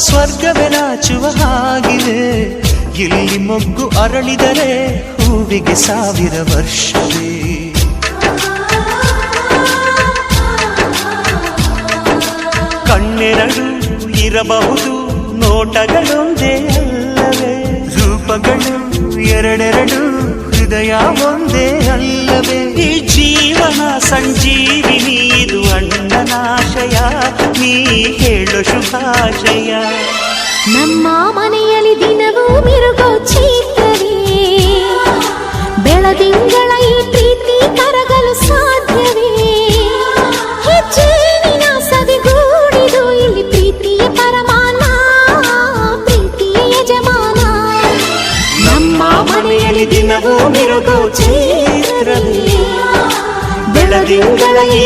ಸ್ವರ್ಗವೇ ನಾಚುವ ಹಾಗಿವೆ. ಇಲ್ಲಿ ಮೊಗ್ಗು ಅರಳಿದರೆ ಹೂವಿಗೆ 1000 ವರ್ಷವೇ. ಕಣ್ಣೆರಡು ಇರಬಹುದು, ನೋಟಗಳೊಂದೇ ಅಲ್ಲವೇ? ರೂಪಗಳು ಎರಡೆರಡು, ಹೃದಯ ಒಂದೇ ಅಲ್ಲವೇ? ಈ ಜೀವನ ಸಂಜೀವಿನಿ, ಇದು ಅಣ್ಣನಾಶಯ, ನೀ ಹೇಳು ಶುಭಾಶಯ. ನಮ್ಮ ಮನೆಯಲ್ಲಿ ದಿನವೂ ಮಿರುಗೋ ಚೈತ್ರವೇ, ಬೆಳದಿಂಗಳ ಈ ಪ್ರೀತಿ ಕರಗಲು ಸಾಧ್ಯವೇ? ಹೆಜ್ಜೇನಿನ ಸದಿಗೂಡಿದು ಇಲ್ಲಿ ಪ್ರೀತಿಯ ಪರಮಾನ, ಪ್ರೀತಿಯ ಯಜಮಾನ. ನಮ್ಮ ಮನೆಯಲ್ಲಿ ದಿನವೂ ಮಿರುಗೋ ಚೈತ್ರವೇ, ಬೆಳದಿಂಗಳ ಈ